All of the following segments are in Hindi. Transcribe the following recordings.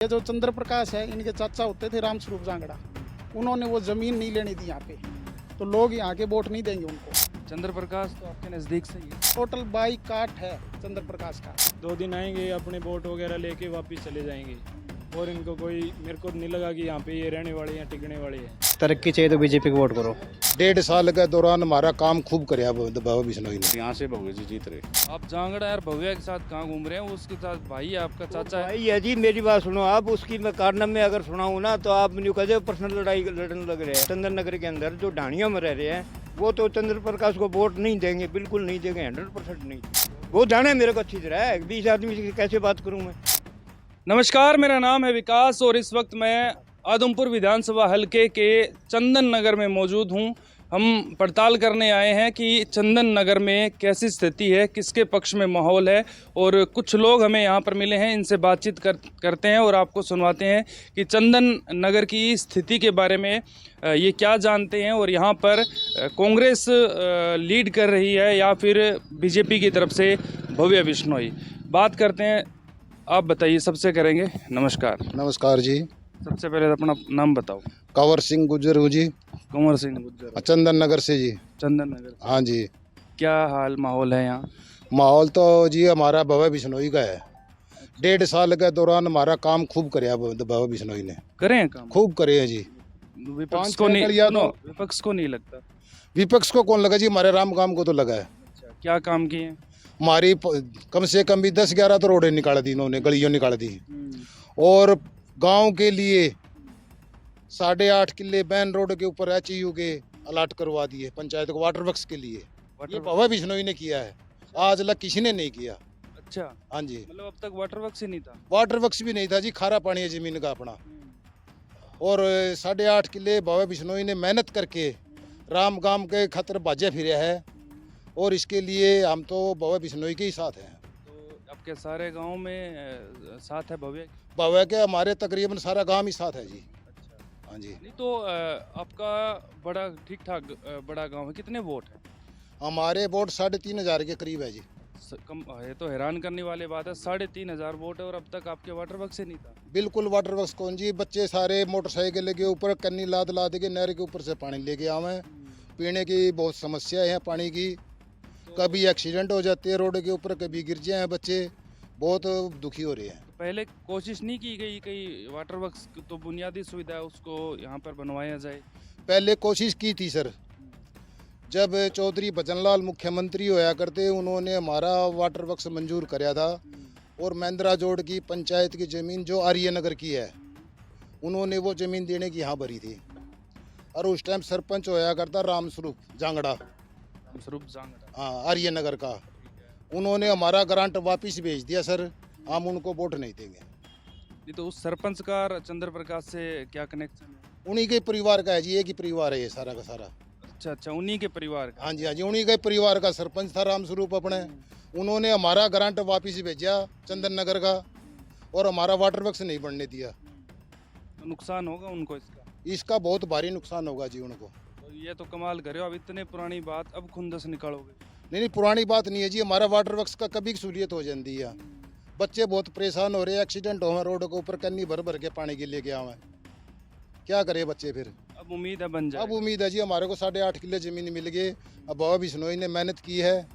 ये जो चंद्र प्रकाश है, इनके चाचा होते थे राम स्वरूप जांगड़ा। उन्होंने वो जमीन नहीं लेनी थी यहाँ पे, तो लोग यहाँ के वोट नहीं देंगे उनको। चंद्र प्रकाश तो आपके नज़दीक से ही है। टोटल 22 काट है चंद्र प्रकाश का। 2 दिन आएंगे, अपने वोट वगैरह लेके वापस चले जाएंगे और इनको कोई, मेरे को नहीं लगा कि यहाँ पे ये रहने वाले हैं, टिकने वाले हैं। तरक्की चाहिए तो बीजेपी को वोट करो। 1.5 साल के दौरान हमारा काम खूब कराया बाबा बिश्नोई ने। यहाँ से भव्य जी जीत रहे। आप जांगड़ा यार भव्या के साथ कहाँ घूम रहे हैं? उसके साथ भाई है आपका, चाचा है। भाई है जी, मेरी बात सुनो आप। उसकी मैं कारनामे अगर सुनाऊँ ना तो आप न्यू कहे पर्सनल लड़ाई लड़ने लग रहे हैं। चंदन नगर के अंदर जो ढाणियों में रह रहे हैं वो तो चंद्र प्रकाश को वोट नहीं देंगे, बिल्कुल नहीं देंगे, 100% नहीं। वो जाने मेरे को अच्छी तरह है, 20 आदमी से कैसे बात करूँ मैं। नमस्कार, मेरा नाम है विकास और इस वक्त मैं आदमपुर विधानसभा हलके के चंदन नगर में मौजूद हूं। हम पड़ताल करने आए हैं कि चंदन नगर में कैसी स्थिति है, किसके पक्ष में माहौल है, और कुछ लोग हमें यहां पर मिले हैं, इनसे बातचीत करते हैं और आपको सुनवाते हैं कि चंदन नगर की स्थिति के बारे में ये क्या जानते हैं और यहाँ पर कांग्रेस लीड कर रही है या फिर बीजेपी की तरफ से भव्या बिश्नोई। बात करते हैं, आप बताइए, सबसे करेंगे। नमस्कार। नमस्कार जी। सबसे पहले अपना नाम बताओ। कंवर सिंह गुज्जर हूँ जी, कंवर सिंह गुज्जर, चंदन नगर से जी। चंदन नगर। हाँ जी। क्या हाल माहौल है यहाँ? माहौल तो जी हमारा बाबा बिश्नोई का है। 1.5 साल के दौरान हमारा काम खूब कराया बाबा बिश्नोई ने। करे हैं काम? खूब करे हैं जी। विपक्ष को नहीं, विपक्ष को नहीं लगता। विपक्ष को कौन लगा जी, हमारे राम काम को तो लगा है। अच्छा, क्या काम किए हैं? हमारी कम से कम भी 10-11 तो रोडें निकाल दी इन्होंने, गलियों निकाल दी। और गांव के लिए 8.5 किले बैन रोड के ऊपर HEU के अलाट करवा दिए पंचायत को वाटर वर्क्स के लिए। ये बाबा बिश्नोई ने किया है, आज तक किसी ने नहीं किया। अच्छा, हाँ जी। मतलब अब तक वाटर वर्क्स ही नहीं था? वाटर वर्क्स भी नहीं था जी, खारा पानी है जमीन का अपना। और 8.5 किले बाबा बिश्नोई ने मेहनत करके राम गाम के खतर बाजे फिरे है, और इसके लिए हम तो बाबा बिश्नोई के ही साथ हैं। तो आपके सारे गांव में साथ है भव्या? बाबा के हमारे तकरीबन सारा गांव ही साथ है जी। अच्छा। हाँ जी। नहीं तो आपका बड़ा ठीक ठाक बड़ा गांव है, कितने वोट है? हमारे वोट 3,500 के करीब है जी। कम ये तो हैरान करने वाली बात है, 3,500 वोट है और अब तक आपके वाटर वर्क से नहीं था। बिल्कुल वाटर वर्क्स कौन जी, बच्चे सारे मोटरसाइकिल के ऊपर कन्नी लाद लाद के नहर के ऊपर से पानी लेके आवे। पीने की बहुत समस्या है पानी की। कभी एक्सीडेंट हो जाते हैं रोड के ऊपर, कभी गिर जाए बच्चे, बहुत दुखी हो रहे हैं। तो पहले कोशिश नहीं की गई कई वाटर वर्क्स तो बुनियादी सुविधा है उसको यहाँ पर बनवाया जाए? पहले कोशिश की थी सर, जब चौधरी बचनलाल मुख्यमंत्री होया करते, उन्होंने हमारा वाटर वर्क्स मंजूर कराया था। और महिंद्रा जोड़ की पंचायत की ज़मीन जो आर्य नगर की है, उन्होंने वो ज़मीन देने की यहाँ भरी थी। और उस टाइम सरपंच होया करता राम स्वरूप जांगड़ा, हाँ, आर्य नगर का। उन्होंने हमारा ग्रांट वापस भेज दिया सर, हम उनको वोट नहीं देंगे। नहीं तो उस सरपंच का चंद्र प्रकाश से क्या कनेक्शन है? उन्हीं के परिवार का है जी, एक ही परिवार है ये सारा का सारा। अच्छा अच्छा, उन्हीं के परिवार का? हाँ जी, हाँ जी, उन्हीं के परिवार का सरपंच था राम स्वरूप अपने। उन्होंने हमारा ग्रांट वापस भेजा चंदन नगर का, और हमारा वाटर वर्क्स नहीं बनने दिया। तो नुकसान होगा उनको इसका बहुत भारी नुकसान होगा जी उनको। तो ये तो कमाल करे हो, अब इतने पुरानी बात अब खुंदस निकालोगे? नहीं, पुरानी बात नहीं है जी, हमारा वाटर वर्क्स का कभी सहूलियत हो जाती है। बच्चे बहुत परेशान हो रहे हैं, एक्सीडेंट हो रोड के ऊपर, कन्नी भर भर के पानी के लेके आवे, क्या करे बच्चे फिर। अब उम्मीद है बन जाए? अब उम्मीद है जी, हमारे को 8.5 किले ज़मीन मिल गई। अब बाबा बिश्नोई ने मेहनत की है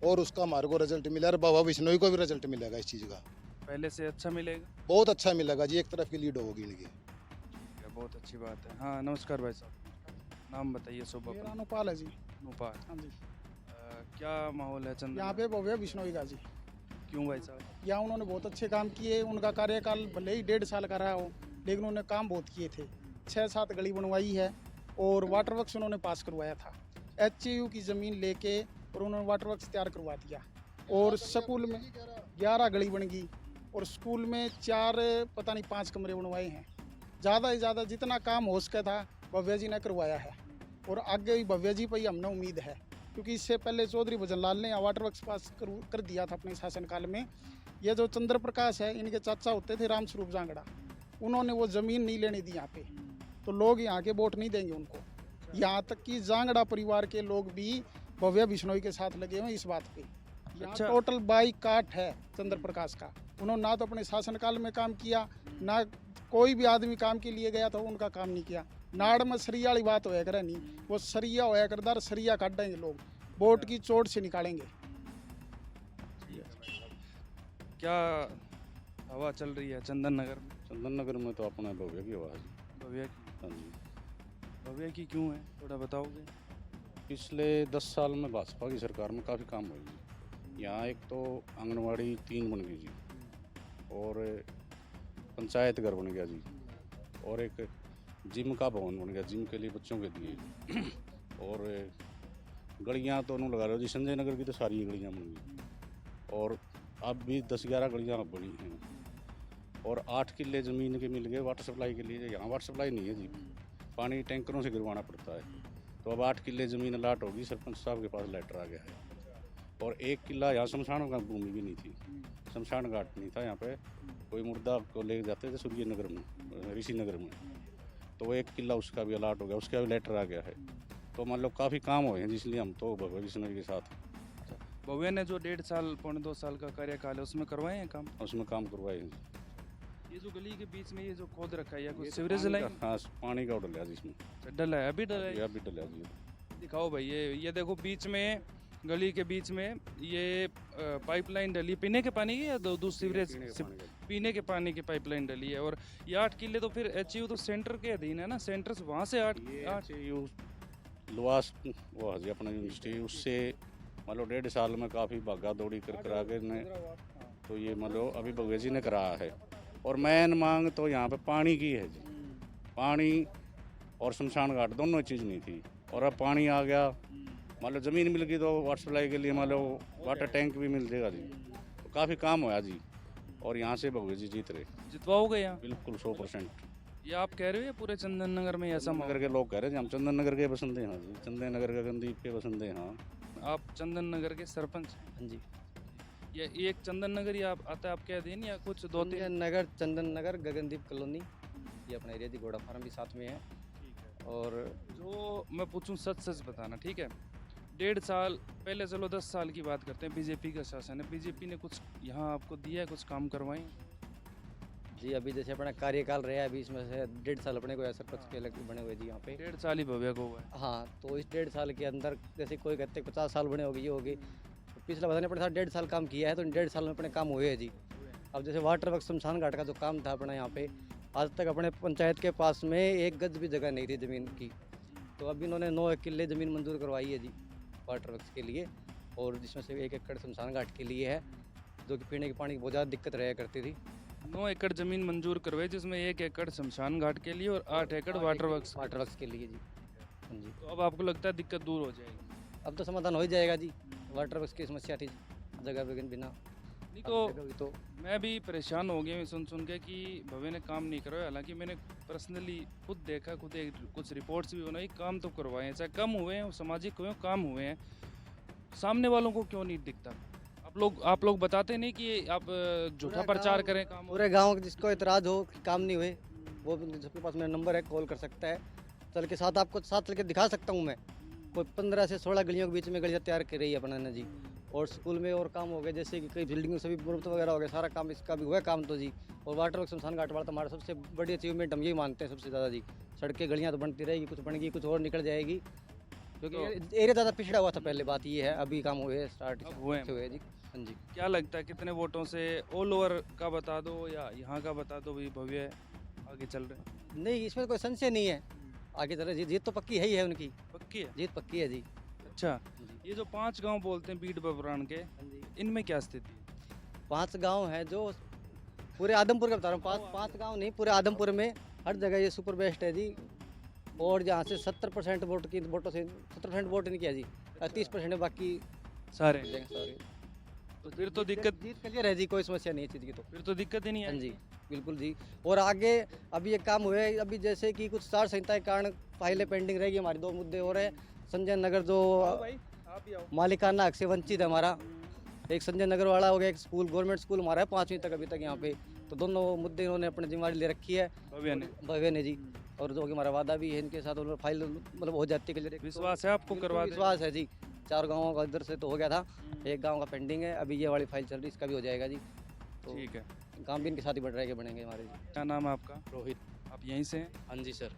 और उसका हमारे को रिजल्ट मिला, और बाबा बिश्नोई को भी रिजल्ट मिलेगा इस चीज़ का। पहले से अच्छा मिलेगा? बहुत अच्छा मिलेगा जी, एक तरफ की लीड होगी इनकी। बहुत अच्छी बात है। हाँ, नमस्कार भाई साहब, नाम बताइए। शुभ मेरा अनुपाल है जी। नोपाल। हाँ जी। क्या माहौल है चंदन? यहाँ पे भव्या बिश्नोई का जी। क्यों भाई साहब? यहाँ उन्होंने बहुत अच्छे काम किए। उनका कार्यकाल भले ही 1.5 साल का रहा हो, लेकिन उन्होंने काम बहुत किए थे। 6-7 गली बनवाई है और वाटर वर्क्स उन्होंने पास करवाया था। HEU की ज़मीन लेके और उन्होंने वाटर वर्क्स तैयार करवा दिया। और स्कूल में 11 गली बन गई, और स्कूल में 5 कमरे बनवाए हैं। ज़्यादा से ज़्यादा जितना काम हो सका था भव्या जी ने करवाया है, और आगे भी भव्या जी पर ही हमने उम्मीद है, क्योंकि इससे पहले चौधरी भजनलाल ने वाटर वर्क्स पास कर दिया था अपने शासनकाल में। ये जो चंद्र प्रकाश है, इनके चाचा होते थे राम स्वरूप जांगड़ा। उन्होंने वो ज़मीन नहीं लेनी थी यहाँ पे, तो लोग यहाँ के वोट नहीं देंगे उनको। यहाँ तक कि जांगड़ा परिवार के लोग भी भव्या बिश्नोई के साथ लगे हुए इस बात पे। यहाँ अच्छा। टोटल 22 काट है चंद्र प्रकाश का। उन्होंने ना तो अपने शासनकाल में काम किया, ना कोई भी आदमी काम के लिए गया तो उनका काम नहीं किया। नाड़ में सरिया वाली बात होया करे नहीं, वो सरिया होया करदार सरिया काटेंगे लोग, वोट की चोट से निकालेंगे। क्या हवा चल रही है चंदन नगर में? चंदन नगर में तो अपना भव्य की आवाज़ है। भव्या की? हाँ जी। भव्या की क्यों है, थोड़ा बताओगे? पिछले 10 साल में भाजपा की सरकार में काफ़ी काम हुई जी। यहाँ एक तो आंगनवाड़ी 3 बन गई जी, और पंचायत घर बन गया जी, और एक जिम का भवन बन गया, जिम के लिए बच्चों के लिए। और गलियाँ तो उन्होंने लगा रहे हो जी, संजय नगर की तो सारी गलियाँ बन गई, और अब भी 10-11 गलियाँ अब बनी हैं, और 8 किले ज़मीन के मिल गए वाटर सप्लाई के लिए। यहाँ वाटर सप्लाई नहीं है जी, पानी टैंकरों से गिरवाना पड़ता है। तो अब 8 किले ज़मीन अलाट होगी, सरपंच साहब के पास लेटर आ गया है। और 1 किला यहाँ शमशान घाट भूमि भी नहीं थी, शमशान घाट नहीं था यहाँ पे, कोई मुर्दा को ले जाते थे सूर्य नगर में, ऋषि नगर में, तो वो 1 किला उसका भी अलाट हो गया, उसका भी लेटर आ गया है। तो मान लो काफ़ी काम हुए हैं, इसलिए हम तो भगवत विष्णु के साथ भव्या ने जो 1.5 साल पौने 2 साल का कार्यकाल है उसमें करवाए हैं काम? उसमें काम करवाए हैं। ये जो गली के बीच में ये जो खोद रखा है या ये कुछ तो सीवरेज पानी लाइन? का- हाँ, पानी का डला जी इसमें, डला है, अभी डला है? अभी डला जी। दिखाओ भाई, ये देखो बीच में, गली के बीच में ये पाइपलाइन डली, पीने के पानी की या दूसरी सीवरेज? पीने के पानी की पाइपलाइन डली है। और ये 8 किले तो फिर एचयू तो सेंटर के अधीन है ना, सेंटर से वहाँ से 8 लुआस वो है जी अपना यूनिवर्सिटी, उससे मान लो 1.5 साल में काफ़ी भागा दौड़ी कर करा के ने, तो ये मान लो अभी भगवत जी ने कराया है। और मेन मांग तो यहाँ पे पानी की है जी, पानी और शमशान घाट दोनों चीज़ नहीं थी, और अब पानी आ गया, मान लो ज़मीन मिल गई तो वाटर सप्लाई के लिए मान लो वाटर टैंक भी मिल जाएगा जी। तो काफ़ी काम होया जी, और यहाँ से भगवत जी जीत रहे जितवाओगे यहाँ? बिल्कुल 100%। ये आप कह रहे हो या पूरे चंदन नगर में ऐसा चंदन नगर के लोग कह रहे हैं जी, हम चंदन नगर के बसंदे हैं जी, चंदन नगर के गंदीप के बसंदे हैं। हाँ, आप चंदन नगर के सरपंच हैं? हाँ जी। ये एक चंदन नगर ही आप आता है आपके अधीन या कुछ 2-3? चंदन नगर, चंदन नगर, गगनदीप कॉलोनी, ये अपना एरिया थी, घोड़ा फार्म भी साथ में है। और जो मैं पूछूं सच सच बताना, ठीक है? 1.5 साल पहले, चलो 10 साल की बात करते हैं, बीजेपी का शासन है, बीजेपी ने कुछ यहाँ आपको दिया है, कुछ काम करवाए? जी अभी जैसे अपना कार्यकाल रहा है, अभी इसमें से 1.5 साल अपने को सरपंच के अलग बने हुए जी यहाँ पे। 1.5 साल ही भव्या को हुआ है। हाँ, तो इस 1.5 साल के अंदर जैसे कोई कहते हैं 50 साल बने होगी, ये होगी, तो पिछला बताने अपने साथ 1.5 साल काम किया है, तो 1.5 साल में अपने काम हुए हैं जी। अब जैसे वाटर वर्क शमशान घाट का जो काम था अपना यहाँ पे, आज तक अपने पंचायत के पास में 1 गज भी जगह नहीं थी ज़मीन की, तो अब इन्होंने 9 किले ज़मीन मंजूर करवाई है जी वाटर वर्क्स के लिए, और जिसमें से 1 एकड़ शमशान घाट के लिए है, जो कि पीने के पानी की बहुत ज़्यादा दिक्कत रहा करती थी। 9 एकड़ जमीन मंजूर करवाई, जिसमें 1 एकड़ शमशान घाट के लिए और 8 एकड़ वाटर वर्क्स। वाटर वर्क्स के लिए जी। हाँ जी, तो अब आपको लगता है दिक्कत दूर हो जाएगी? अब तो समाधान हो ही जाएगा जी, वाटर वर्क्स की समस्या थी जगह बिना बिना। नहीं तो जगह हुई तो मैं भी परेशान हो गया मैं सुन के कि भव्य ने काम नहीं करवाया। हालांकि मैंने पर्सनली खुद देखा, खुद कुछ रिपोर्ट्स भी बनाई, काम तो करवाए हैं, चाहे कम हुए हैं, सामाजिक हुए हैं, काम हुए हैं, सामने वालों को क्यों नहीं दिखता? आप लोग बताते नहीं कि आप झूठा पूरा प्रचार गाँव- करें काम? पूरे गांव जिसको इतराज़ हो कि काम नहीं हुए, वो सबके पास मेरा नंबर है, कॉल कर सकता है, चल के साथ आपको साथ चल के दिखा सकता हूँ मैं। कोई 15 से 16 गलियों के बीच में गलियाँ तैयार कर रही है अपना ने जी, और स्कूल में और काम हो गए, जैसे कि कई बिल्डिंग सभी मुरम्मत वगैरह हो गए, सारा काम इसका भी हुआ है काम तो जी। और वाटर वर्क शमशान घाट वाला तो हमारा सबसे बड़ी अचीवमेंट हम यही मानते हैं सबसे ज़्यादा जी। सड़कें गलियाँ तो बनती रहेगी, कुछ बन गई, कुछ और निकल जाएगी, क्योंकि एरिया ज़्यादा पिछड़ा हुआ था पहले, बात ये है, अभी काम हुए स्टार्ट अब हुए हैं। हुए जी। हाँ जी। क्या लगता है कितने वोटों से? ऑल ओवर का बता दो या यहाँ का बता दो, भाई भव्य आगे चल रहे? नहीं, इसमें कोई संशय नहीं है, आगे चल रहे, जीत तो पक्की है ही है उनकी, पक्की है? जीत पक्की है जी। अच्छा, जी। ये जो 5 गांव बोलते हैं बीट बबरान के, हाँ जी। इनमें क्या स्थिति है? 5 गांव हैं जो पूरे आदमपुर का बता रहा हूँ, 5 गांव नहीं, पूरे आदमपुर में हर जगह ये सुपर बेस्ट है जी। और जहाँ से 70% वोट की वोटों से 70% वोट नहीं किया जी, 30% बाकी सारे? सारे। तो फिर तो दिक्कत, जीत क्लियर है जी, कोई समस्या नहीं है चीज़ की तो। फिर तो दिक्कत ही नहीं हाँ है। जी, बिल्कुल जी। और आगे अभी ये काम हुए, अभी जैसे कि कुछ आचार संहिता के कारण फाइलें पेंडिंग रहेगी, हमारे 2 मुद्दे और है। संजय नगर जो भाई आप ही आओ। मालिकाना हक से वंचित है हमारा, एक संजय नगर वाला हो गया, एक स्कूल गवर्नमेंट स्कूल हमारा है 5वीं तक अभी तक यहाँ पे, तो दोनों मुद्दे इन्होंने अपनी जिम्मेदारी ले रखी है भव्य ने जी। और जो कि हमारा वादा भी है इनके साथ, उन्होंने फाइल मतलब हो जाती है क्लियर। विश्वास है आपको करवा दें? विश्वास है जी, 4 गाँवों का इधर से तो हो गया था, 1 गाँव का पेंडिंग है, अभी ये वाली फाइल चल रही, इसका भी हो जाएगा जी। तो ठीक है। काम भी इनके साथ ही बढ़ रहे के बनेंगे हमारे जी। क्या नाम है आपका? रोहित। आप यहीं से हैं? हाँ जी सर।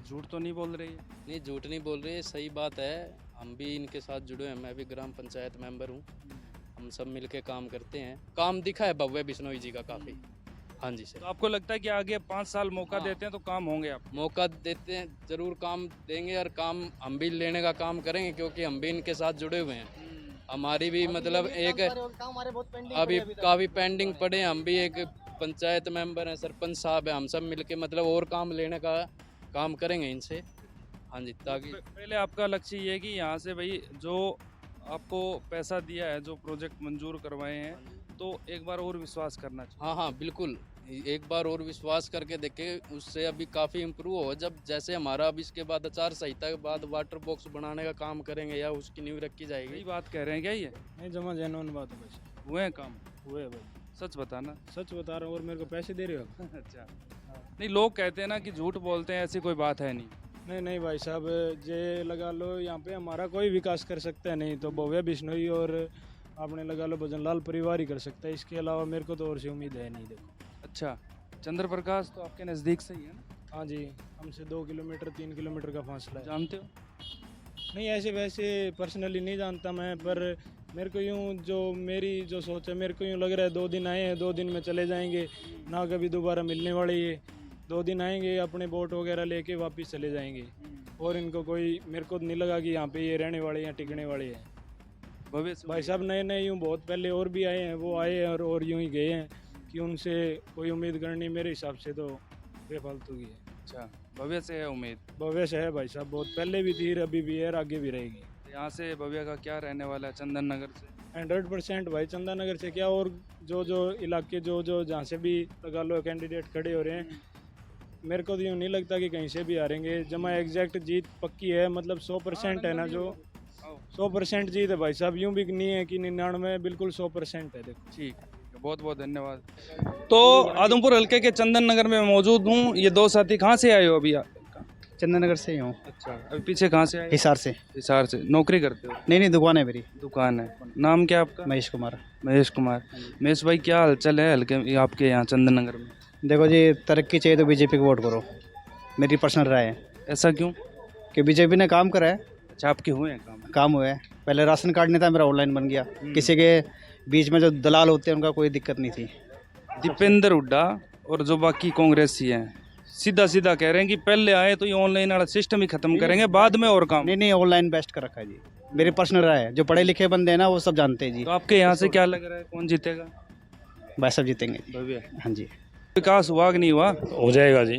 झूठ तो नहीं बोल रही है? नहीं, झूठ नहीं बोल रहे, सही बात है। हम भी इनके साथ जुड़े हैं, मैं भी ग्राम पंचायत मेंबर हूँ। हम सब मिलके काम करते हैं। काम दिखा है भव्य बिश्नोई जी का काफ़ी। हाँ जी तो सर। आपको लगता है कि आगे 5 साल मौका हाँ। देते हैं तो काम होंगे आप? मौका देते हैं, ज़रूर काम देंगे और काम हम भी लेने का काम करेंगे, क्योंकि हम भी इनके साथ जुड़े हुए हैं। हमारी भी मतलब एक अभी काफ़ी पेंडिंग पड़े हैं। हम भी एक पंचायत मेंबर हैं, सरपंच साहब हैं, हम सब मिलके मतलब और काम लेने का काम करेंगे इनसे। हाँ जी, ताकि पहले आपका लक्ष्य ये है कि यहाँ से भाई जो आपको पैसा दिया है, जो प्रोजेक्ट मंजूर करवाए हैं, तो एक बार और विश्वास करना चाहिए। हाँ हाँ बिल्कुल, एक बार और विश्वास करके देखे, उससे अभी काफ़ी इम्प्रूव हो। जब जैसे हमारा अब इसके बाद आचार संहिता के बाद वाटर बॉक्स बनाने का काम करेंगे या उसकी नींव रखी जाएगी। यही बात कह रहे हैं क्या ये? नहीं, जमा जेनुइन बात है भाई। हुए हैं काम? हुए है भाई, सच बताना। सच बता रहा हूँ। और मेरे को पैसे दे रहे हो? अच्छा, नहीं लोग कहते हैं ना कि झूठ बोलते हैं, ऐसी कोई बात है नहीं। नहीं नहीं भाई साहब, ये लगा लो यहाँ पे हमारा कोई विकास कर सकता है नहीं तो भव्य बिश्नोई और आपने लगा लो भजनलाल परिवार ही कर सकता है। इसके अलावा मेरे को तो और से उम्मीद है नहीं। देखो। अच्छा, चंद्र प्रकाश तो आपके नज़दीक से ही है ना? हाँ जी, हमसे 2 किलोमीटर 3 किलोमीटर का फासला है। जानते हो? नहीं, ऐसे वैसे पर्सनली नहीं जानता मैं, पर मेरे को यूँ जो मेरी जो सोच है, मेरे को यूँ लग रहा है 2 दिन आए हैं, 2 दिन में चले जाएंगे, ना कभी दोबारा मिलने वाले ये। 2 दिन आएंगे, अपने बोट वगैरह लेके वापस चले जाएंगे, और इनको कोई, मेरे को नहीं लगा कि यहाँ पे ये रहने वाले या टिकने वाले हैं। भविष्य भाई साहब नए नए यूँ बहुत पहले और भी आए हैं, वो आए हैं और यूँ ही गए हैं, कि उनसे कोई उम्मीद करनी मेरे हिसाब से तो बेफालतू की है। अच्छा, भव्य से है उम्मीद? भव्य से है भाई साहब, बहुत पहले भी थी, अभी भी है और आगे भी रहेगी। यहाँ से भव्य का क्या रहने वाला है चंदन नगर से? 100% भाई, चंदा नगर से क्या, और जो इलाके जो जहाँ से भी लगा लो कैंडिडेट खड़े हो रहे हैं, मेरे को तो यूँ नहीं लगता कि कहीं से भी हारेंगे। जमा एग्जैक्ट जीत पक्की है, मतलब 100% है ना, जो 100% जीत है भाई साहब। यूँ भी नहीं है कि 99, बिल्कुल 100% है। देखो। ठीक है, बहुत बहुत धन्यवाद। तो आदमपुर हल्के के चंदन नगर में मौजूद हूँ। ये 2 साथी कहाँ से आए हो अभी आप? चंदन नगर से ही हूँ। अच्छा, अभी पीछे कहाँ से आए? हिसार से। हिसार से। नौकरी करते हो? नहीं, दुकान है मेरी। दुकान है। नाम क्या आपका? महेश कुमार। महेश कुमार। महेश भाई, क्या हालचाल है हल्के आपके यहाँ चंदन नगर में? देखो जी, तरक्की चाहिए तो बीजेपी को वोट करो, मेरी पर्सनल राय है। ऐसा क्यों? कि बीजेपी ने काम करा है। अच्छा, आपके हुए हैं काम? काम हुआ है। पहले राशन कार्ड नहीं था, मेरा ऑनलाइन बन गया। किसी के बीच में जो दलाल होते हैं उनका कोई दिक्कत नहीं थी। दीपेंद्र हुड्डा और जो बाकी कांग्रेसी हैं सीधा सीधा कह रहे हैं कि पहले आए तो ये ऑनलाइन वाला सिस्टम ही खत्म करेंगे, बाद में और काम। नहीं, ऑनलाइन बेस्ट कर रखा है जी, मेरी पर्सनल राय है। जो पढ़े लिखे बंदे हैं ना, वो सब जानते हैं जी। तो आपके यहाँ से क्या लग रहा है, कौन जीतेगा? भाई सब जीतेंगे जी। भव्य। हाँ जी। विकास हुआ कि नहीं हुआ? हो जाएगा जी,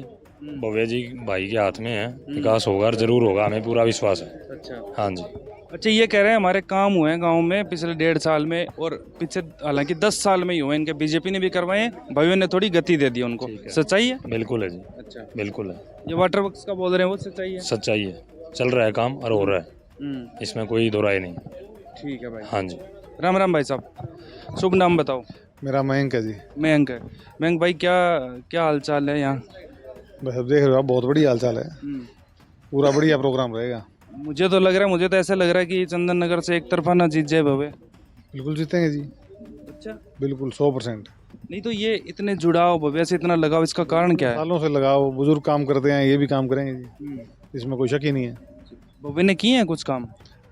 भव्य जी भाई के हाथ में है, विकास होगा और जरूर होगा, हमें पूरा विश्वास है। अच्छा। हाँ जी। अच्छा, ये कह रहे हैं हमारे काम हुए हैं गांव में पिछले 1.5 साल में, और पीछे हालांकि 10 साल में ही हुए इनके, बीजेपी ने भी करवाए हैं, भव्य ने थोड़ी गति दे दी उनको। सच्चाई है? बिल्कुल है जी। अच्छा, बिल्कुल है, ये वाटर वर्क्स का बोल रहे हैं वो सच्चाई है? सच्चाई है, चल रहा है काम और हो रहा है, इसमें कोई दो राय नहीं। ठीक है भाई। हाँ जी। राम राम भाई साहब, शुभ नाम बताओ। मेरा मयंक है जी। मयंक है। मयंक भाई, क्या हाल चाल है यहाँ? बस अब देख रहे हो आप, बहुत बढ़िया हाल चाल है, पूरा बढ़िया प्रोग्राम रहेगा। मुझे तो लग रहा है, मुझे तो ऐसा लग रहा है कि चंदन नगर से एक तरफा ना जीत जाए भव्य। बिल्कुल जीतेंगे जी। अच्छा, बिल्कुल 100%। नहीं तो ये इतने जुड़ाव भव्य से, इतना लगाव, इसका कारण क्या है? सालों से लगाओ, बुजुर्ग काम करते हैं, ये भी काम करेंगे जी, इसमें कोई शक ही नहीं है। भव्य ने किए हैं कुछ काम?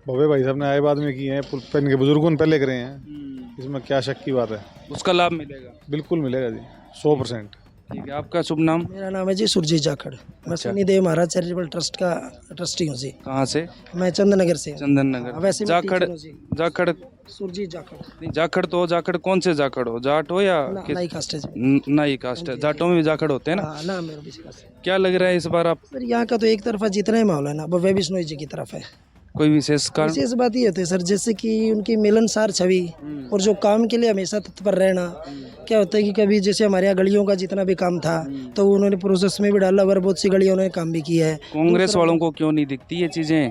भव्य भाई साहब ने आए बाद में किए हैं, पहन के बुजुर्गों ने पहले करे हैं, इसमें क्या शक की बात है। उसका लाभ मिलेगा? बिल्कुल मिलेगा जी, 100%। ठीक है, आपका शुभ नाम? मेरा नाम है जी सुरजीत जाखड़। मैं शनिदेव महाराज चैरिटेबल ट्रस्ट का ट्रस्टी हूँ जी। कहाँ से? मैं चंदन नगर से। चंदन नगर। वैसे जाखड़ सुरजीत जाखड़। नहीं, जाखड़ तो जाखड़ कौन से जाखड़ हो, जाट हो या नई कास्ट है जी। नई कास्ट है, जाटों में भी जाखड़ होते हैं ना? हाँ, ना मेरा भी कास्ट है। क्या लग रहा है इस बार आप? सर यहाँ का तो एक तरफा जितना ही माहौल है ना, भव्य बिश्नोई जी की तरफ है। कोई विशेष कारण? विशेष बात ये होती है सर, जैसे कि उनकी मिलनसार छवि और जो काम के लिए हमेशा तत्पर रहना। क्या होता है कि कभी जैसे हमारे यहाँ गलियों का जितना भी काम था तो उन्होंने प्रोसेस में भी डाला, और बहुत सी गलियों ने काम भी किया है। कांग्रेस वालों को क्यों नहीं दिखती ये चीजें?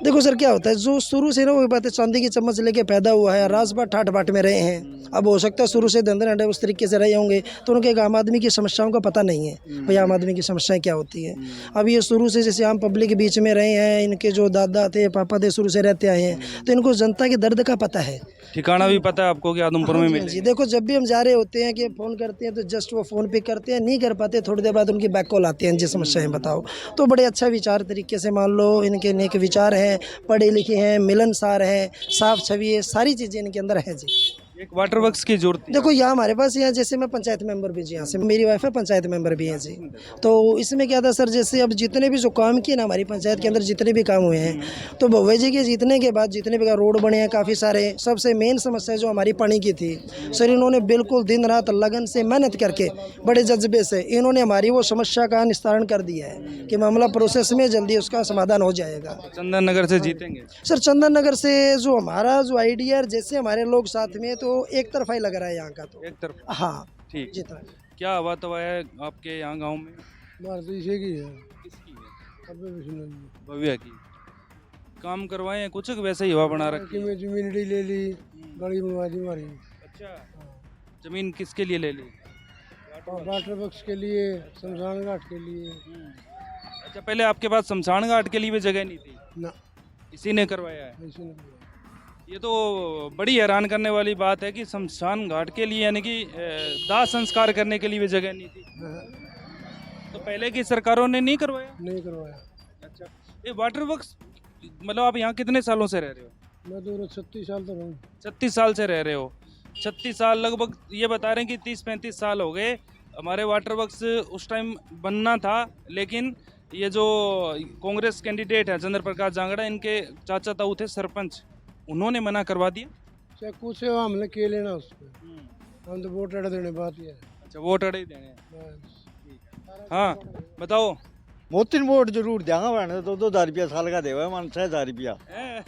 देखो सर, क्या होता है, जो शुरू से ना वही बात है, चांदी की चम्मच लेके पैदा हुआ है, राजबाट ठाट बाट में रहे हैं। अब हो सकता है शुरू से धंधे अंडे उस तरीके से रहे होंगे, तो उनके आम आदमी की समस्याओं का पता नहीं है भाई आम आदमी की समस्याएं क्या होती है। अब ये शुरू से जैसे आम पब्लिक के बीच में रहे हैं, इनके जो दादा थे पापा थे शुरू से रहते आए हैं, तो इनको जनता के दर्द का पता है। ठिकाना भी पता है आपको कि आदमपुर में हाँ मिले? जी, देखो जब भी हम जा रहे होते हैं कि फ़ोन करते हैं तो जस्ट वो फ़ोन पे करते हैं, नहीं कर पाते थोड़ी देर बाद उनकी बैक कॉल आती है, जी समस्या है बताओ। तो बड़े अच्छा विचार तरीके से मान लो इनके नेक विचार हैं, पढ़े लिखे हैं, मिलनसार हैं, साफ छवि है, सारी चीज़ें इनके अंदर है जी। एक वाटर वर्क्स की जरूरत है। देखो यहाँ हमारे पास यहाँ जैसे मैं पंचायत मेंबर भी जी, यहाँ से मेरी वाइफ है पंचायत मेंबर भी है जी। तो इसमें क्या था सर, जैसे अब जितने भी जो काम किए ना हमारी पंचायत के अंदर जितने भी काम हुए हैं, तो भव्य जी के जीतने के बाद जितने भी रोड बने हैं काफ़ी सारे, सबसे मेन समस्या जो हमारी पानी की थी सर, इन्होंने बिल्कुल दिन रात लगन से मेहनत करके बड़े जज्बे से इन्होंने हमारी वो समस्या का निस्तारण कर दिया है कि मामला प्रोसेस में जल्दी उसका समाधान हो जाएगा। चंदन नगर से जीतेंगे सर चंदन नगर से जो हमारा जो आइडिया, जैसे हमारे लोग साथ में, तो एक तरफा ही लग रहा है यहाँ का, तो एक तरफ? हाँ ठीक। जितना क्या हवा तो है आपके यहाँ गांव में? भारतीय की है, किसकी है? अब भव्या की। काम करवाए हैं कुछ कि वैसे ही हवा बना रखी है? जमीन ले ली, गाड़ी बनवा दी हमारी। अच्छा, जमीन किसके लिए ले ली? वाटर वर्क्स के लिए, शमशान घाट के लिए। अच्छा, पहले आपके पास शमशान घाट के लिए भी जगह नहीं थी? ना, इसी ने करवाया है? ऐसे नहीं। ये तो बड़ी हैरान करने वाली बात है कि शमशान घाट के लिए यानी कि दाह संस्कार करने के लिए भी जगह नहीं थी। तो पहले की सरकारों ने नहीं करवाया? नहीं करवाया। अच्छा, ये वाटर वर्क्स मतलब आप यहाँ कितने सालों से रह रहे हो? मैं तो 36 साल तक हूँ। 36 साल से रह रहे हो? 36 साल लगभग ये बता रहे हैं कि 30-35 साल हो गए। हमारे वाटर वर्क्स उस टाइम बनना था, लेकिन ये जो कांग्रेस कैंडिडेट है चंद्र प्रकाश जांगड़ा, इनके चाचा ताऊ थे सरपंच, उन्होंने मना करवा दिया। चाहे कुछ है हमने के लेना उसको, हम तो वोट अड़ा देने बात ही है। अच्छा, वोट अड़े ही देने हैं। हाँ बताओ। मोतिन वोट जरूर देंगा, मैंने तो 2,000 रुपया साल का देवा है, मान 6,000 रुपया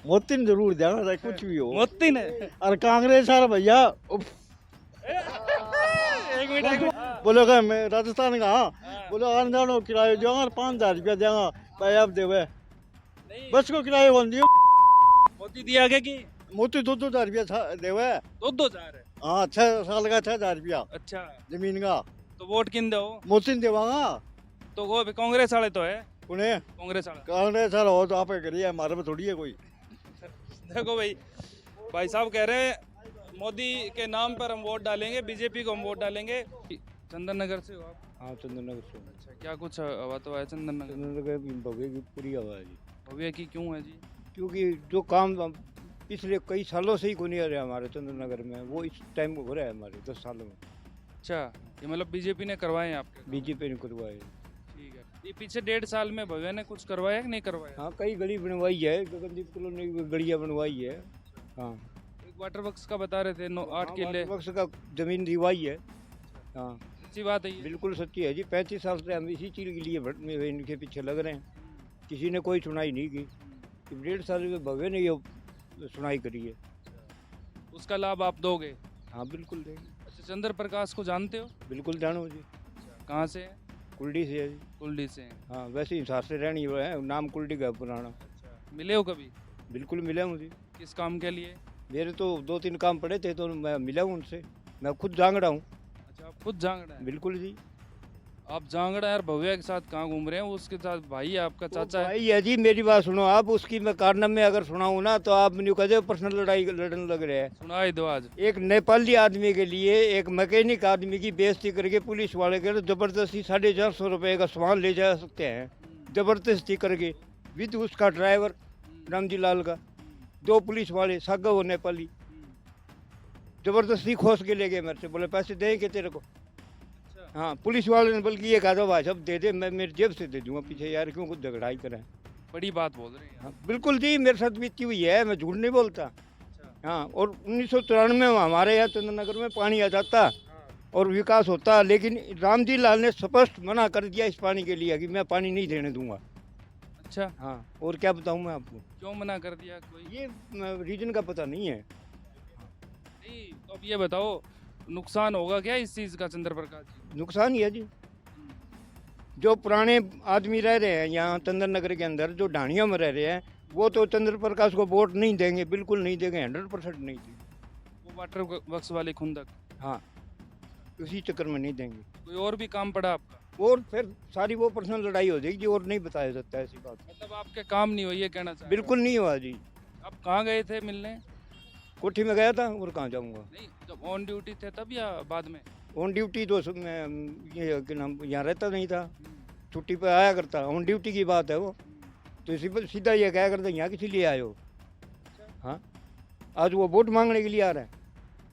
मोतिन जरूर देंगा, चाहे कुछ भी हो। मोतिन है और कांग्रेस यार भैया एक मिनट बोलो क्या मैं राजस्थान का, हाँ बोलो आने जानो किराया देंगा 5,000 रुपया देंगा भाई, आप देवे बस को किराया कौन दियो? मोदी दिया गया कि मोती 2,000 रुपया देवे। 2,000 है? हाँ 6 साल का 6,000 रुपया अच्छा, जमीन का। तो वोट किन दो? मोतिन देवांगा। तो वो कांग्रेस वाले तो है? उन्हें कांग्रेस वाला? कांग्रेस वाला हो तो आप करिए, हमारे में थोड़ी है कोई। देखो भाई साहब कह रहे हैं मोदी के नाम पर हम वोट डालेंगे, बीजेपी को हम वोट डालेंगे। चंदन नगर से हो आप? हाँ चंदन नगर से। अच्छा, क्या कुछ हवा तो है चंदन नगर? चंदन नगर भव्य की पूरी हवा है जी। भव्य की क्यों है जी? क्योंकि जो काम पिछले कई सालों से ही को नहीं आ रहा हमारे चंदन नगर में, वो इस टाइम हो रहा है हमारे 10 सालों में। अच्छा, ये मतलब बीजेपी ने करवाए हैं आपके? बीजेपी ने करवाए। ठीक है। ये पीछे 1.5 साल में भव्य ने कुछ करवाया कि नहीं करवाया? हाँ कई गली बनवाई है, गगनदीप कॉलोनी गलियाँ बनवाई है। हाँ एक वाटर वर्क्स का बता रहे थे 8 किले वक्त का जमीन दिवाई है। हाँ सच्ची बात है ये? बिल्कुल सच्ची है जी। 35 साल से हम इसी चीज़ के लिए इनके पीछे लग रहे हैं, किसी ने कोई सुनाई नहीं की। 1.5 साल में भव्य ने ये सुनाई करी है। उसका लाभ आप दोगे? हाँ बिल्कुल देंगे। अच्छा, चंद्र प्रकाश को जानते हो? बिल्कुल जानो जी। कहाँ से है? कुल्डी से है जी। कुल्डी से है। हाँ वैसे हिसार से रहनी है, नाम कुल्डी का पुराना। मिले हो कभी? बिल्कुल मिला हूँ जी। किस काम के लिए? मेरे तो 2-3 काम पड़े थे तो मैं मिला हूँ उनसे। मैं खुद जांगड़ा हूँ। अच्छा, आप खुद जांगड़ा है? बिल्कुल जी। आप जांगड़ा यार भव्या के साथ कहाँ घूम रहे हैं? वो उसके साथ भाई है आपका, चाचा है? भाई है जी, मेरी बात सुनो आप। उसकी मैं कारनामे अगर सुनाऊँ ना तो आप मुझे कहते हो पर्सनल लड़ाई लड़ने लग रहे हैं। सुनाई दो आज। एक नेपाली आदमी के लिए एक मैकेनिक आदमी की बेइज्जती करके पुलिस वाले के जबरदस्ती 450 रुपये का सामान ले जा सकते हैं, जबरदस्ती करके, विद उसका ड्राइवर रामजी लाल का। 2 पुलिस वाले सागा वो नेपाली जबरदस्ती खोस के ले गए मेरे से, बोले पैसे देंगे तेरे को। हाँ पुलिस वाले ने बल्कि ये कहा था भाई साहब दे दे, मैं मेरी जेब से दे दूंगा पीछे, यार क्यों कुछ झगड़ाई करें। बड़ी बात बोल रहे हैं। हाँ बिल्कुल जी, मेरे साथ बीती हुई है, मैं झूठ नहीं बोलता। हाँ और 1993 में हमारे यहाँ चंदन नगर में पानी आ जाता और विकास होता, लेकिन रामजी लाल ने स्पष्ट मना कर दिया इस पानी के लिए कि मैं पानी नहीं देने दूंगा। अच्छा, हाँ और क्या बताऊँ मैं आपको, क्यों मना कर दिया? कोई ये रीजन का पता नहीं है। नहीं, तो अब ये बताओ नुकसान होगा क्या इस चीज़ का चंद्र प्रकाश जी? नुकसान ही है जी। जो पुराने आदमी रह रहे हैं यहाँ चंदन नगर के अंदर, जो ढाणियों में रह रहे हैं, वो तो चंद्र प्रकाश को वोट नहीं देंगे, बिल्कुल नहीं देंगे, 100% नहीं देंगे। वो वाटर वर्क्स वाले खुंदक? हाँ उसी चक्कर में नहीं देंगे। कोई और भी काम पड़ा आपका? और फिर सारी वो पर्सनल लड़ाई हो जाएगी और नहीं बताया जाता है ऐसी बात। मतलब आपके काम नहीं हुई, ये कहना चाह रहे हो? बिल्कुल नहीं हुआ जी। आप कहाँ गए थे मिलने? कोठी में गया था और कहाँ जाऊँगा। नहीं, जब ऑन ड्यूटी थे तब या बाद में? ऑन ड्यूटी तो मैं ये क्या नाम यहाँ रहता नहीं था, छुट्टी पे आया करता। ऑन ड्यूटी की बात है वो, तो इसी पर सीधा ये क्या करता यहाँ किसी लिए आए हो। हाँ, आज वो वोट मांगने के लिए आ रहा है।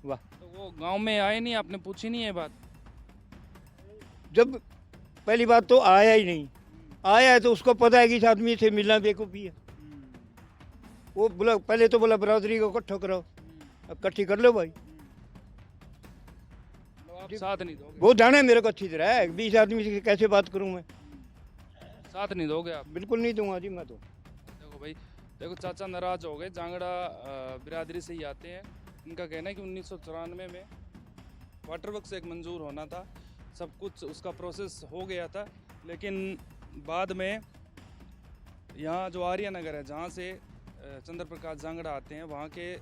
वाह। तो वो गांव में आए नहीं, आपने पूछी नहीं ये बात? जब पहली बात तो आया ही नहीं, आया है तो उसको पता है कि इस आदमी से मिलना बेवकूफ़ी है। वो बोला पहले तो बोला बरादरी को इकट्ठा करो, इकट्ठी कर लो भाई। तो आप साथ नहीं दोगे? वो जाने मेरे को अच्छी तरह है, 20 आदमी से कैसे बात करूं मैं। साथ नहीं दोगे आप? बिल्कुल नहीं दूंगा जी मैं तो। देखो भाई, देखो चाचा नाराज हो गए, जांगड़ा बिरादरी से ही आते हैं। इनका कहना है कि 1994 में वाटर वर्क्स एक मंजूर होना था, सब कुछ उसका प्रोसेस हो गया था, लेकिन बाद में यहाँ जो आर्या नगर है जहाँ से चंद्र प्रकाश जांगड़ा आते हैं, वहाँ के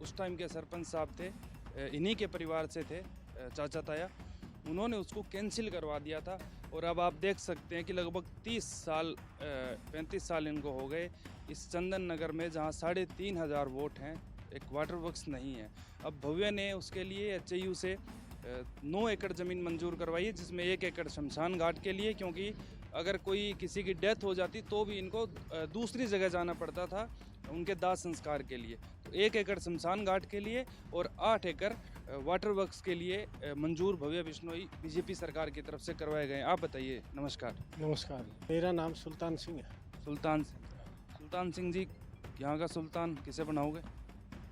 उस टाइम के सरपंच साहब थे, इन्हीं के परिवार से थे चाचा ताया, उन्होंने उसको कैंसिल करवा दिया था। और अब आप देख सकते हैं कि लगभग 35 साल इनको हो गए इस चंदन नगर में, जहाँ 3500 वोट हैं, एक वाटर वर्क्स नहीं है। अब भव्य ने उसके लिए HAU से 9 एकड़ ज़मीन मंजूर करवाई है, जिसमें 1 एकड़ शमशान घाट के लिए, क्योंकि अगर कोई किसी की डेथ हो जाती तो भी इनको दूसरी जगह जाना पड़ता था उनके दाह संस्कार के लिए। तो 1 एकड़ शमशान घाट के लिए और 8 एकड़ वाटर वर्क्स के लिए मंजूर भव्य बिश्नोई बीजेपी सरकार की तरफ से करवाए गए। आप बताइए। नमस्कार। नमस्कार, मेरा नाम सुल्तान सिंह है। सुल्तान सिंह जी, यहाँ का सुल्तान किसे बनाओगे?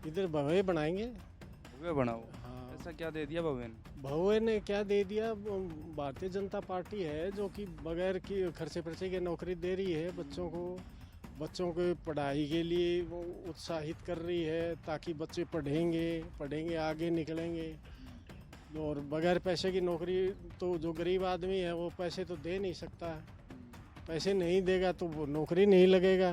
इधर भवे बनाएंगे। भव्य बनाओ। हाँ, ऐसा क्या दे दिया भव्य ने? भवे ने क्या दे दिया? भारतीय जनता पार्टी है जो कि बगैर की खर्चे पर्चे की नौकरी दे रही है बच्चों को पढ़ाई के लिए वो उत्साहित कर रही है, ताकि बच्चे पढ़ेंगे आगे निकलेंगे। और बगैर पैसे की नौकरी तो जो गरीब आदमी है वो पैसे तो दे नहीं सकता, पैसे नहीं देगा तो वो नौकरी नहीं लगेगा।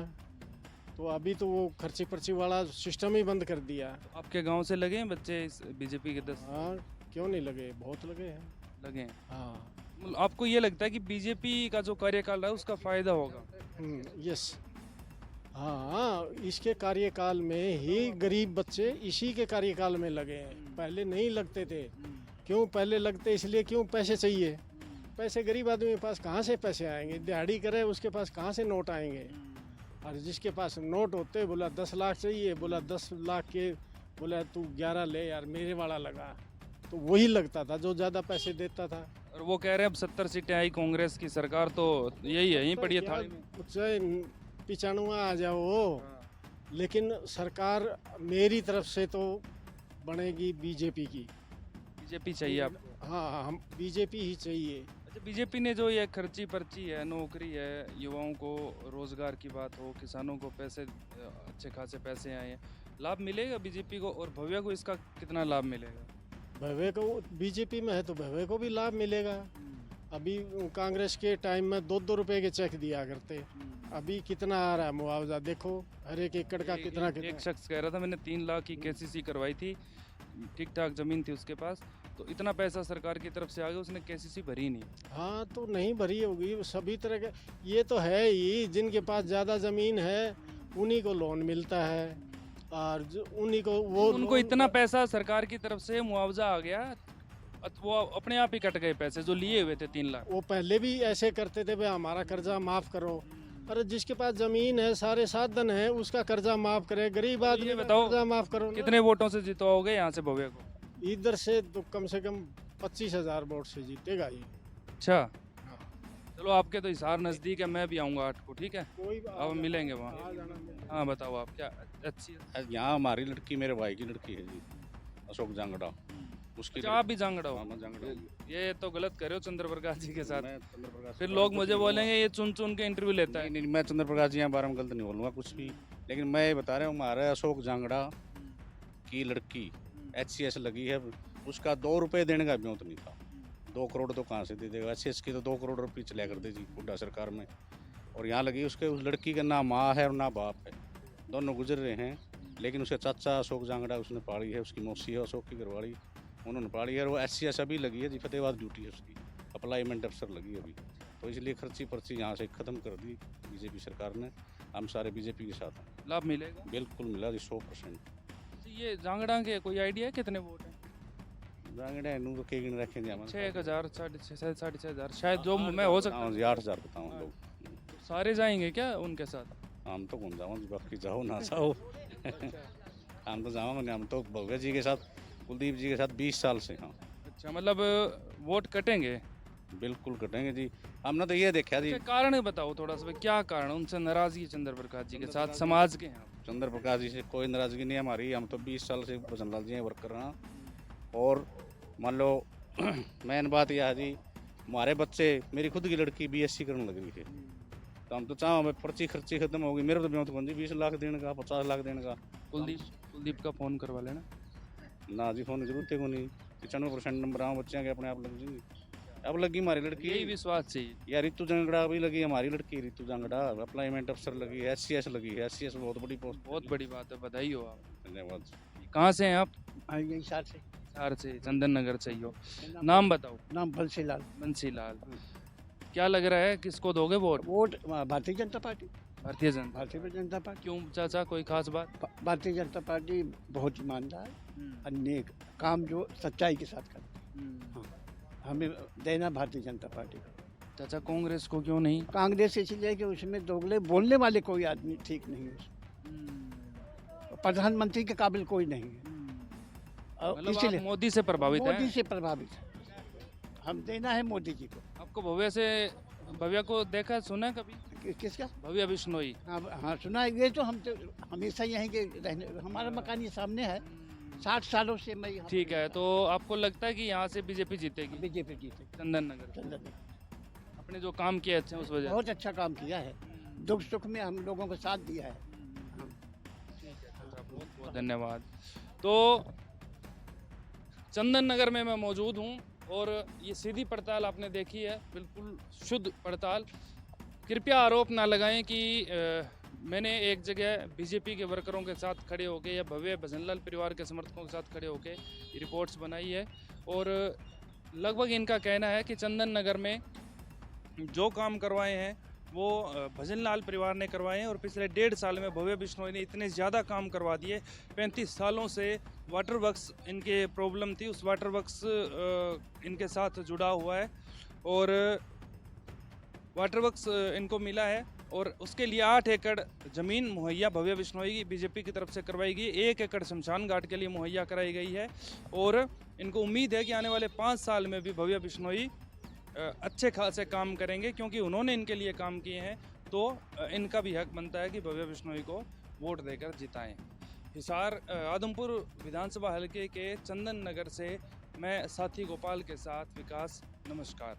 तो अभी तो वो खर्ची पर्ची वाला सिस्टम ही बंद कर दिया। तो आपके गांव से लगे हैं बच्चे इस बीजेपी के 10? हाँ, क्यों नहीं लगे, बहुत लगे हैं। लगे हैं। हाँ। मतलब आपको ये लगता है कि बीजेपी का जो कार्यकाल है उसका फायदा होगा? यस। हाँ, इसके कार्यकाल में ही गरीब बच्चे इसी के कार्यकाल में लगे हैं, पहले नहीं लगते थे। क्यों पहले लगते? इसलिए क्यों, पैसे चाहिए। पैसे गरीब आदमी के पास कहाँ से पैसे आएंगे? दिहाड़ी करे उसके पास कहाँ से नोट आएंगे? और जिसके पास नोट होते बोला 10 लाख चाहिए, बोला 10 लाख के, बोला तू 11 ले यार, मेरे वाला लगा। तो वही लगता था जो ज़्यादा पैसे देता था। और वो कह रहे हैं अब 70 सीटें आई कांग्रेस की सरकार, तो यही है, यहीं पड़ी है थाली में। चाहे 95 आ जाओ, लेकिन सरकार मेरी तरफ से तो बनेगी बीजेपी की। बीजेपी चाहिए आपको? हाँ, हम बीजेपी ही चाहिए। अच्छा, बीजेपी ने जो ये खर्ची पर्ची है, नौकरी है, युवाओं को रोजगार की बात हो, किसानों को पैसे, अच्छे खासे पैसे आए हैं, लाभ मिलेगा बीजेपी को? और भव्य को इसका कितना लाभ मिलेगा? भव्य को बीजेपी में है तो भव्य को भी लाभ मिलेगा। अभी कांग्रेस के टाइम में 2-2 रुपए के चेक दिया करते, अभी कितना आ रहा है मुआवजा? देखो हर एक एकड़ का कितना। एक शख्स कह रहा था मैंने 3 लाख की KCC करवाई थी, ठीक ठाक जमीन थी उसके पास, तो इतना पैसा सरकार की तरफ से आ गया, उसने KCC भरी नहीं। हाँ, तो नहीं भरी होगी सभी तरह के। ये तो है ही, जिनके पास ज़्यादा ज़मीन है उन्हीं को लोन मिलता है, और जो उन्हीं को वो उनको इतना पैसा सरकार की तरफ से मुआवजा आ गया, वो अपने आप ही कट गए पैसे जो लिए हुए थे 3 लाख। वो पहले भी ऐसे करते थे, भाई हमारा कर्जा माफ़ करो। अरे जिसके पास ज़मीन है, सारे साधन है, उसका कर्जा माफ़ करे। गरीब आदमी बताओ, कर्जा माफ़ करो। कितने वोटों से जितवाओगे यहाँ से भव्य को? इधर से तो कम से कम 25,000 वोट से जीतेगा ये। अच्छा, चलो आपके तो हिसार नज़दीक है, मैं भी आऊँगा 8 को, ठीक है? कोई अब मिलेंगे वहाँ। हाँ बताओ आप, क्या अच्छी है? यहाँ हमारी लड़की मेरे भाई की लड़की है जी, अशोक जांगड़ा, उसकी। अच्छा, आप भी जांगड़ा हो? मैं जांगड़ा। ये तो गलत कर रहे हो चंद्र प्रकाश जी के साथ। मैं चंद्र प्रकाश, फिर लोग मुझे बोलेंगे ये चुन चुन के इंटरव्यू लेता है। नहीं, मैं चंद्र प्रकाश जी यहाँ बारे में गलत नहीं बोलूँगा कुछ भी, लेकिन मैं ये बता रहा हूँ, हमारे अशोक जांगड़ा की लड़की HCS लगी है, उसका 2 रुपये देने का ब्योंत नहीं था। 2 करोड़ तो कहाँ से दे देगा? HCS की तो 2 करोड़ रुपये चला करते जी बुढ़ा सरकार में, और यहाँ लगी उसके, उस लड़की का ना माँ है और ना बाप है, दोनों गुजर रहे हैं। लेकिन उसके चाचा अशोक जांगड़ा उसने पाली है, उसकी मौसी है अशोक की घरवाली, उन्होंने पाली है, और वो HCS अभी लगी है जी, फतेहाबाद ड्यूटी है उसकी, अप्लाईमेंट अफसर लगी अभी, तो इसलिए खर्ची पर्ची यहाँ से ख़त्म कर दी बीजेपी सरकार ने। हम सारे बीजेपी के साथ हैं। लाभ मिलेगा? बिल्कुल मिला जी, 100%। ये जांगड़ा के कोई आइडिया है कितने वोट हैं? जांगड़े नू तो के गिन रखेंगे हम 6,000 6,500 शायद जो मैं हो सकता है। 8,000 बताऊँ लोग सारे जाएंगे क्या उनके साथ? हम तो कौन जाओ, बाकी जाओ ना जाओ। हम तो जाओ मैंने, हम तो भव्य जी के साथ, कुलदीप जी के साथ 20 साल से। हाँ अच्छा, मतलब वोट कटेंगे? बिल्कुल कटेंगे जी। हमने तो ये देखा जी। कारण बताओ थोड़ा सा, क्या कारण उनसे नाराजगी है चंद्र प्रकाश जी के साथ समाज के? चंद्र प्रकाश जी से कोई नाराजगी नहीं हमारी। हम तो 20 साल से भजन लाल जी वर्क कर रहे हैं। और मान लो मेन बात यह है जी, हमारे बच्चे, मेरी खुद की लड़की BSc करने लग रही है, तो हम तो चाहो हमें पर्ची खर्ची खत्म होगी। मेरे तो ब्याह जी 20 लाख देने का, 50 लाख देने का। कुलदीप का फ़ोन करवा लेना ना जी, फोन की जरूरत है को नहीं। 95% नंबर आओ बच्चे के अपने आप लग जाएंगे। अब लगी हमारी लड़की, यही विश्वास चाहिए यार। रितु जांगड़ा भी लगी हमारी लड़की, रितु जांगड़ा अप्लाईमेंट अफसर लगी है, SCS लगी है। SCS बहुत बड़ी पोस्ट, बहुत बड़ी बात है, बधाई हो आप। धन्यवाद। कहाँ से हैं आप? यही साल से बिहार से, चंदन नगर से ही हो। नाम बताओ। नाम बंसीलाल। बंसीलाल। क्या लग रहा है किसको दोगे vote? Vote Bharatiya Janata party. Bharatiya Janata? Bharatiya Janata party. क्यों चाचा, कोई खास बात? भारतीय जनता पार्टी बहुत ईमानदार और नेक काम जो सच्चाई के साथ करती है। हमें देना भारतीय जनता पार्टी को। चाचा कांग्रेस को क्यों नहीं? कांग्रेस इसलिए कि उसमें दोगले बोलने वाले कोई आदमी ठीक नहीं है, प्रधानमंत्री के काबिल कोई नहीं है। मतलब आप मोदी से प्रभावित है? मोदी से प्रभावित है, हम देना है मोदी जी को। आपको भव्या को देखा सुना कभी? किसका? भव्या बिश्नोई। हाँ सुना है। ये तो हम तो हमेशा यहीं के रहने, हमारा मकान ये सामने है, 60 सालों से मैं यहाँ। ठीक है, तो आपको लगता है कि यहाँ से बीजेपी जीतेगी? बीजेपी जीतेगी। चंदन नगर अपने जो काम किए अच्छे उस वजह? बहुत अच्छा काम किया है, दुख सुख में हम लोगों को साथ दिया है। बहुत बहुत धन्यवाद। तो चंदन नगर में मैं मौजूद हूँ और ये सीधी पड़ताल आपने देखी है, बिल्कुल शुद्ध पड़ताल। कृपया आरोप ना लगाएं कि मैंने एक जगह बीजेपी के वर्करों के साथ खड़े होकर या भव्य भजनलाल परिवार के समर्थकों के साथ खड़े होकर ये रिपोर्ट्स बनाई है। और लगभग इनका कहना है कि चंदन नगर में जो काम करवाए हैं वो भजनलाल परिवार ने करवाए हैं। और पिछले 1.5 साल में भव्य बिश्नोई ने इतने ज़्यादा काम करवा दिए। 35 सालों से वाटर वर्क्स इनके प्रॉब्लम थी, उस वाटर वर्क्स इनके साथ जुड़ा हुआ है और वाटर वर्क्स इनको मिला है। और उसके लिए 8 एकड़ ज़मीन मुहैया भव्य बिश्नोई की बीजेपी की तरफ से करवाई गई, 1 एकड़ शमशान घाट के लिए मुहैया कराई गई है। और इनको उम्मीद है कि आने वाले 5 साल में भी भव्य बिश्नोई अच्छे खासे काम करेंगे, क्योंकि उन्होंने इनके लिए काम किए हैं। तो इनका भी हक बनता है कि भव्य बिश्नोई को वोट देकर जिताएं। हिसार आदमपुर विधानसभा हलके के चंदन नगर से मैं साथी गोपाल के साथ विकास, नमस्कार।